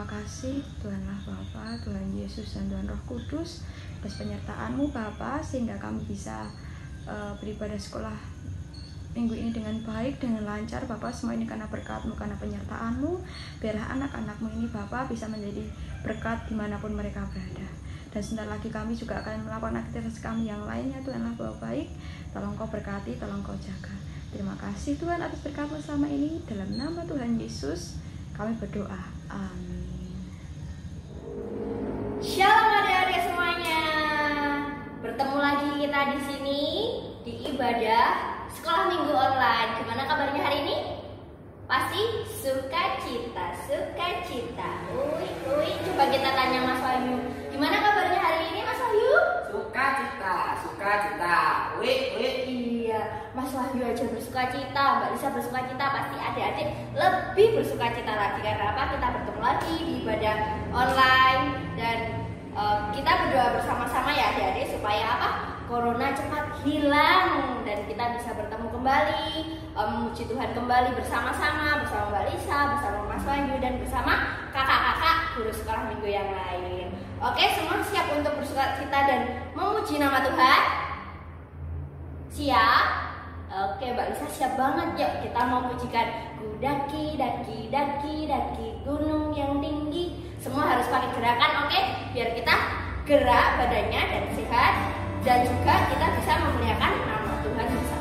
Terima kasih Tuhanlah Bapa, Tuhan Yesus dan Tuhan Roh Kudus atas penyertaan-Mu Bapa, sehingga kami bisa beribadah sekolah minggu ini dengan baik, dengan lancar Bapa. Semua ini karena berkat-Mu, karena penyertaan-Mu. Biarlah anak-anak-Mu ini Bapa bisa menjadi berkat dimanapun mereka berada. Dan sebentar lagi kami juga akan melakukan aktivitas kami yang lainnya. Tuhanlah Bapa baik, tolong Kau berkati, tolong Kau jaga. Terima kasih Tuhan atas berkat-Mu selama ini. Dalam nama Tuhan Yesus kami berdoa, amin. Shalom adik-adik semuanya. Bertemu lagi kita di sini di ibadah sekolah minggu online. Gimana kabarnya hari ini? Pasti sukacita, sukacita. Coba kita tanya Mas Wahyu. Gimana kabarnya hari ini Mas Wahyu? Sukacita, sukacita. Iya, Mas Wahyu aja bersukacita, Mbak Lisa bersukacita, pasti adik-adik lebih bersukacita lagi. Karena apa? Kita bertemu lagi di ibadah online dan kita berdoa bersama-sama ya adik-adik supaya apa? Corona cepat hilang dan kita bisa bertemu kembali, memuji Tuhan kembali bersama-sama, bersama Mbak Lisa, bersama Mas Wahyu dan bersama kakak-kakak guru sekolah minggu yang lain. Oke, semua siap untuk bersukacita dan memuji nama Tuhan? Siap? Oke, Mbak Lisa siap banget. Yuk kita mau pujikan daki, daki, daki, daki gunung yang tinggi. Semua harus pakai gerakan, oke? Biar kita gerak badannya dan sehat. Dan juga kita bisa memuliakan nama Tuhan bersama-sama.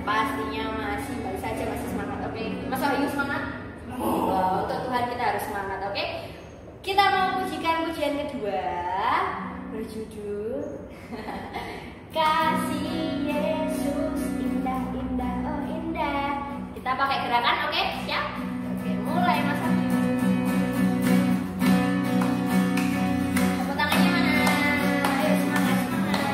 Pastinya masih, balik saja masih semangat. Oke, Mas Wahyu semangat? kedua berjudul Kasih Yesus indah, indah, oh indah. Kita pakai gerakan, oke? Siap? Oke, mulai Mas Abdi. Tepuk tangannya mana? Ayo semangat, semangat.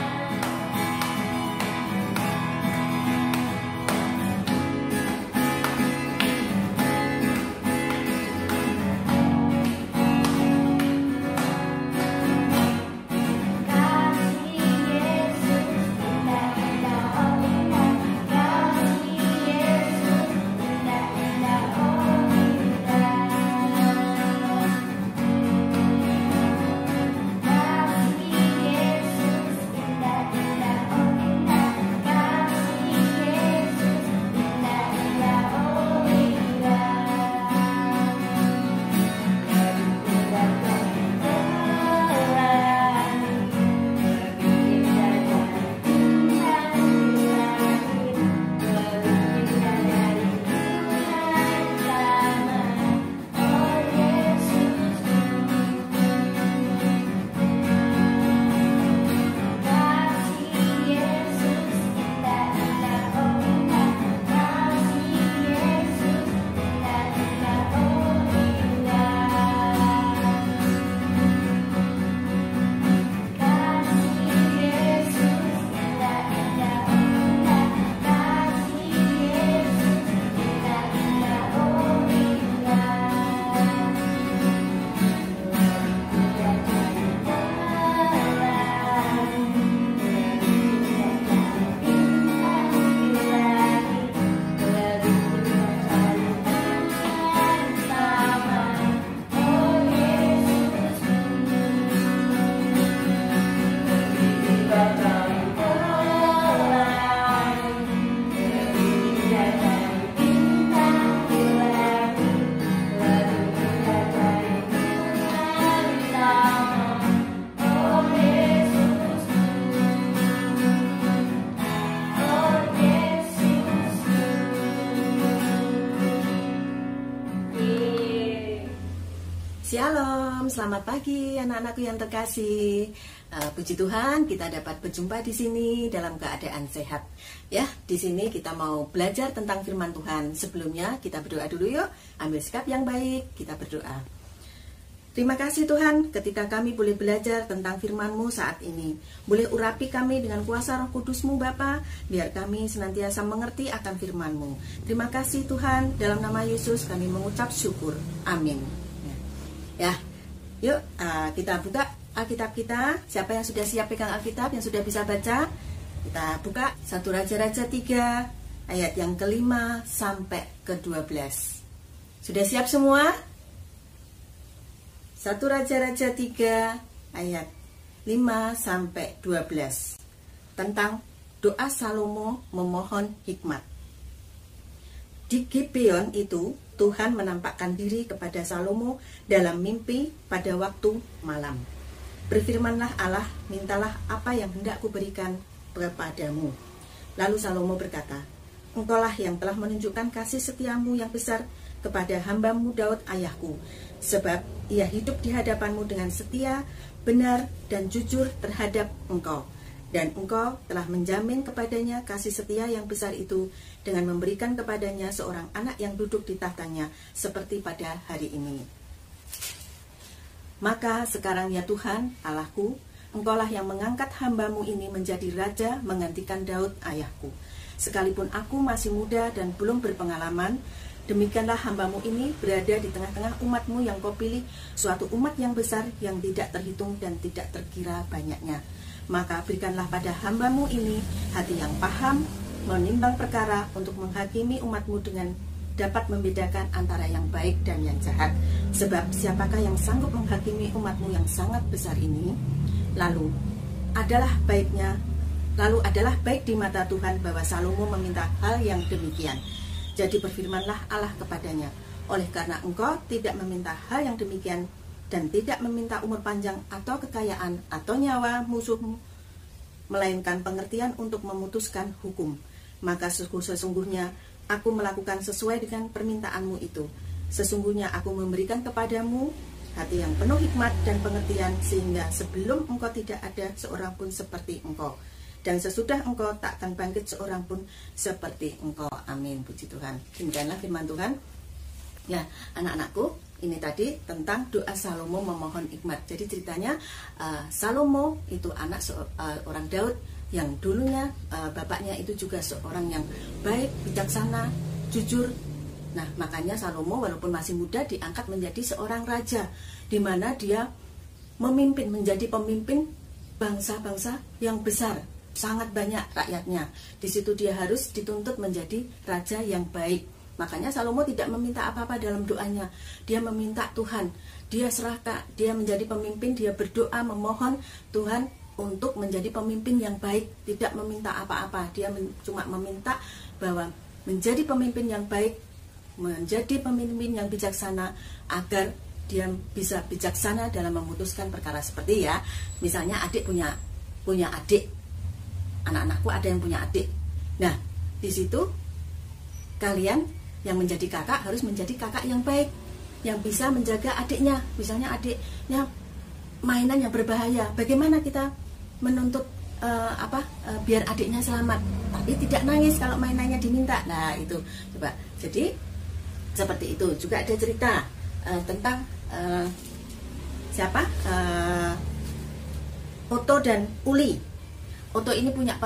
Shalom, selamat pagi anak-anakku yang terkasih. Puji Tuhan, kita dapat berjumpa di sini dalam keadaan sehat. Ya, di sini kita mau belajar tentang firman Tuhan. Sebelumnya kita berdoa dulu yuk. Ambil sikap yang baik, kita berdoa. Terima kasih Tuhan, ketika kami boleh belajar tentang firman-Mu saat ini. Boleh urapi kami dengan kuasa Roh Kudus-Mu Bapa, biar kami senantiasa mengerti akan firman-Mu. Terima kasih Tuhan, dalam nama Yesus kami mengucap syukur. Amin. Ya, yuk kita buka Alkitab kita. Siapa yang sudah siap pegang Alkitab, yang sudah bisa baca, kita buka 1 Raja-Raja 3 ayat yang ke-5 sampai ke-12. Sudah siap semua? 1 Raja-Raja 3 ayat 5 sampai 12 tentang doa Salomo memohon hikmat. Di Gibeon itu Tuhan menampakkan diri kepada Salomo dalam mimpi pada waktu malam. Berfirmanlah Allah, mintalah apa yang hendak kuberikan kepadamu. Lalu Salomo berkata, Engkaulah yang telah menunjukkan kasih setiamu yang besar kepada hambamu Daud ayahku, sebab ia hidup di hadapanmu dengan setia, benar, dan jujur terhadap engkau. Dan engkau telah menjamin kepadanya kasih setia yang besar itu dengan memberikan kepadanya seorang anak yang duduk di tahtanya seperti pada hari ini. Maka sekarang ya Tuhan Allahku, engkaulah yang mengangkat hambamu ini menjadi raja menggantikan Daud ayahku. Sekalipun aku masih muda dan belum berpengalaman, demikianlah hambamu ini berada di tengah-tengah umatmu yang kau pilih, suatu umat yang besar yang tidak terhitung dan tidak terkira banyaknya. Maka berikanlah pada hambamu ini hati yang paham, menimbang perkara untuk menghakimi umatmu dengan dapat membedakan antara yang baik dan yang jahat. Sebab siapakah yang sanggup menghakimi umatmu yang sangat besar ini? Lalu adalah baik di mata Tuhan bahwa Salomo meminta hal yang demikian. Jadi berfirmanlah Allah kepadanya, oleh karena engkau tidak meminta hal yang demikian dan tidak meminta umur panjang atau kekayaan atau nyawa musuhmu, melainkan pengertian untuk memutuskan hukum, maka sesungguhnya aku melakukan sesuai dengan permintaanmu itu. Sesungguhnya aku memberikan kepadamu hati yang penuh hikmat dan pengertian, sehingga sebelum engkau tidak ada seorang pun seperti engkau, dan sesudah engkau tak akan bangkit seorang pun seperti engkau. Amin. Puji Tuhan. Demikianlah firman Tuhan. Ya, anak-anakku, ini tadi tentang doa Salomo memohon hikmat. Jadi ceritanya Salomo itu anak orang Daud yang dulunya bapaknya itu juga seorang yang baik, bijaksana, jujur. Nah, makanya Salomo walaupun masih muda diangkat menjadi seorang raja, di mana dia menjadi pemimpin bangsa-bangsa yang besar, sangat banyak rakyatnya. Di situ dia harus dituntut menjadi raja yang baik. Makanya Salomo tidak meminta apa-apa dalam doanya. Dia meminta Tuhan, dia serahkan, dia menjadi pemimpin, dia berdoa memohon Tuhan untuk menjadi pemimpin yang baik, tidak meminta apa-apa. Dia cuma meminta bahwa menjadi pemimpin yang baik, menjadi pemimpin yang bijaksana, agar dia bisa bijaksana dalam memutuskan perkara. Seperti ya, misalnya adik punya adik, anak-anakku ada yang punya adik. Nah, di situ kalian yang menjadi kakak harus menjadi kakak yang baik, yang bisa menjaga adiknya. Misalnya adiknya mainan yang berbahaya, bagaimana kita menuntut biar adiknya selamat, tapi tidak nangis kalau mainannya diminta. Nah, itu coba. Jadi seperti itu. Juga ada cerita tentang Oto dan Uli. Oto ini punya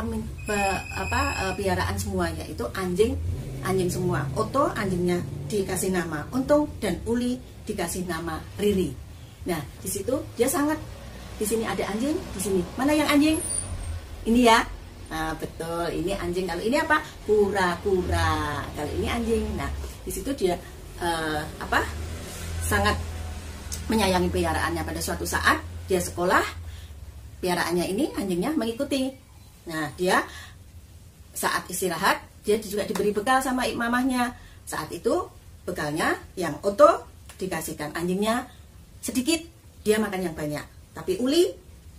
piaraan semua, yaitu anjing semua. Oto anjingnya dikasih nama Untung dan Uli dikasih nama Riri. Nah, di situ dia sangat, di sini ada anjing, di sini mana yang anjing? Ini ya. Nah, betul, ini anjing. Kalau ini apa? Kura-kura. Kalau ini anjing. Nah, di situ dia sangat menyayangi peliharaannya. Pada suatu saat dia sekolah, peliharaannya ini anjingnya mengikuti. Nah, dia saat istirahat dia juga diberi bekal sama mamahnya. Saat itu bekalnya yang Oto dikasihkan anjingnya sedikit, dia makan yang banyak. Tapi Uli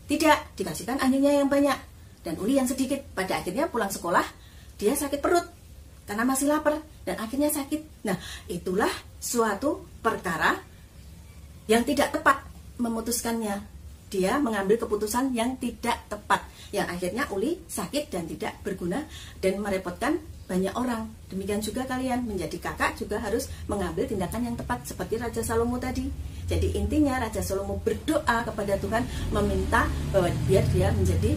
tidak, dikasihkan anjingnya yang banyak dan Uli yang sedikit. Pada akhirnya pulang sekolah dia sakit perut karena masih lapar dan akhirnya sakit. Nah, itulah suatu perkara yang tidak tepat memutuskannya. Dia mengambil keputusan yang tidak tepat, yang akhirnya Uli sakit dan tidak berguna dan merepotkan banyak orang. Demikian juga kalian menjadi kakak juga harus mengambil tindakan yang tepat seperti Raja Salomo tadi. Jadi intinya Raja Salomo berdoa kepada Tuhan, meminta bahwa biar dia menjadi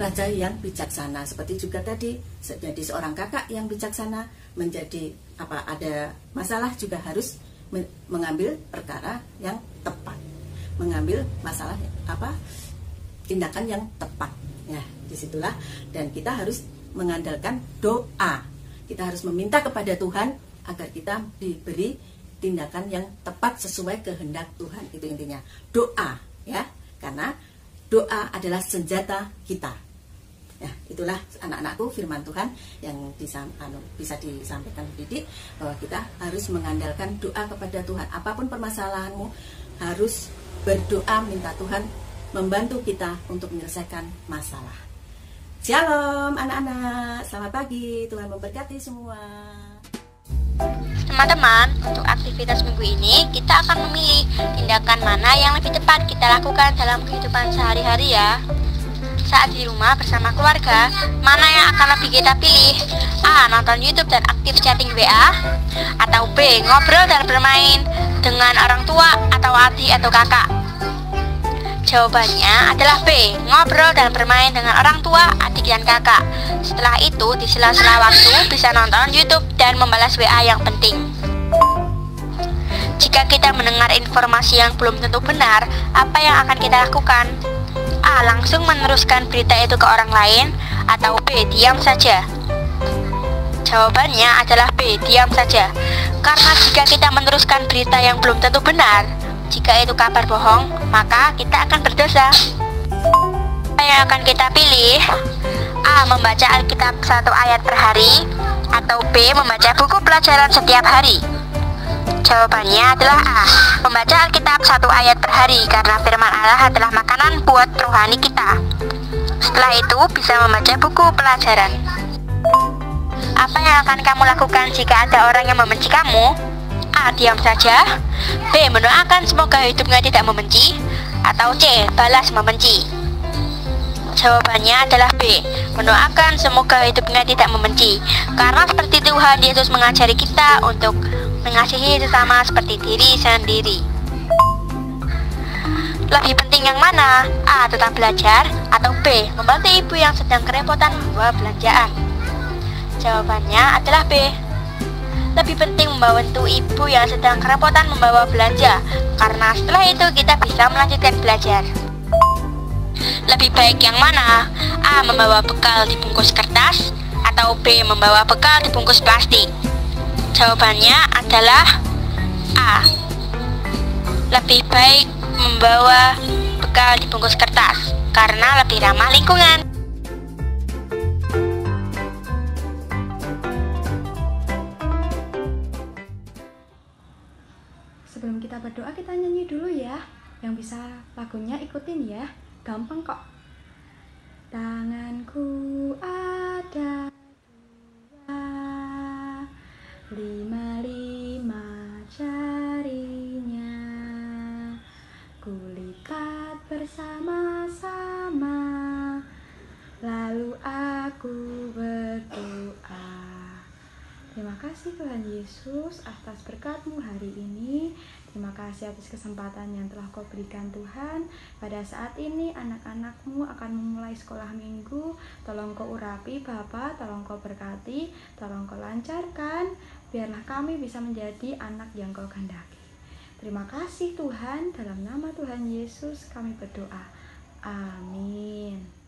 raja yang bijaksana. Seperti juga tadi, jadi seorang kakak yang bijaksana, menjadi ada masalah juga harus mengambil perkara yang tepat, mengambil masalah tindakan yang tepat. Ya, disitulah, dan kita harus mengandalkan doa. Kita harus meminta kepada Tuhan agar kita diberi tindakan yang tepat sesuai kehendak Tuhan. Itu intinya doa, ya, karena doa adalah senjata kita. Ya, itulah anak-anakku firman Tuhan yang bisa disampaikan didik, bahwa kita harus mengandalkan doa kepada Tuhan. Apapun permasalahanmu, harus berdoa minta Tuhan membantu kita untuk menyelesaikan masalah. Shalom anak-anak, selamat pagi, Tuhan memberkati semua. Teman-teman, untuk aktivitas minggu ini kita akan memilih tindakan mana yang lebih tepat kita lakukan dalam kehidupan sehari-hari ya. Saat di rumah bersama keluarga, mana yang akan lebih kita pilih? A. Nonton YouTube dan aktif chatting WA, atau B. Ngobrol dan bermain dengan orang tua atau adik atau kakak? Jawabannya adalah B. Ngobrol dan bermain dengan orang tua, adik dan kakak. Setelah itu, di sela-sela waktu bisa nonton YouTube dan membalas WA yang penting. Jika kita mendengar informasi yang belum tentu benar, apa yang akan kita lakukan? A. Langsung meneruskan berita itu ke orang lain, atau B. Diam saja? Jawabannya adalah B. Diam saja. Karena jika kita meneruskan berita yang belum tentu benar, jika itu kabar bohong, maka kita akan berdosa. Apa yang akan kita pilih? A. Membaca Alkitab 1 ayat per hari, atau B. Membaca buku pelajaran setiap hari? Jawabannya adalah A. Membaca Alkitab 1 ayat per hari, karena firman Allah adalah makanan buat rohani kita. Setelah itu bisa membaca buku pelajaran. Apa yang akan kamu lakukan jika ada orang yang membenci kamu? A. A. Diam saja. B. Mendoakan semoga hidupnya tidak membenci. Atau C. Balas membenci. Jawabannya adalah B. Mendoakan semoga hidupnya tidak membenci. Karena seperti Tuhan Yesus mengajari kita untuk mengasihi sesama seperti diri sendiri. Lebih penting yang mana? A. Tetap belajar. Atau B. Membantu ibu yang sedang kerepotan membawa belanjaan. Jawabannya adalah B. Lebih penting membantu ibu yang sedang kerepotan membawa belanja, karena setelah itu kita bisa melanjutkan belajar. Lebih baik yang mana? A. Membawa bekal dibungkus kertas. Atau B. Membawa bekal dibungkus plastik. Jawabannya adalah A. Lebih baik membawa bekal dibungkus kertas, karena lebih ramah lingkungan. Sebelum kita berdoa, kita nyanyi dulu ya. Yang bisa lagunya ikutin ya, gampang kok. Tanganku ada dua, lima jarinya, kulipat bersama-sama, lalu aku berdoa. Terima kasih Tuhan Yesus atas berkat-Mu hari ini. Terima kasih atas kesempatan yang telah Kau berikan Tuhan. Pada saat ini anak-anak-Mu akan memulai sekolah minggu. Tolong Kau urapi Bapa, tolong Kau berkati, tolong Kau lancarkan. Biarlah kami bisa menjadi anak yang Kau kehendaki. Terima kasih Tuhan, dalam nama Tuhan Yesus kami berdoa. Amin.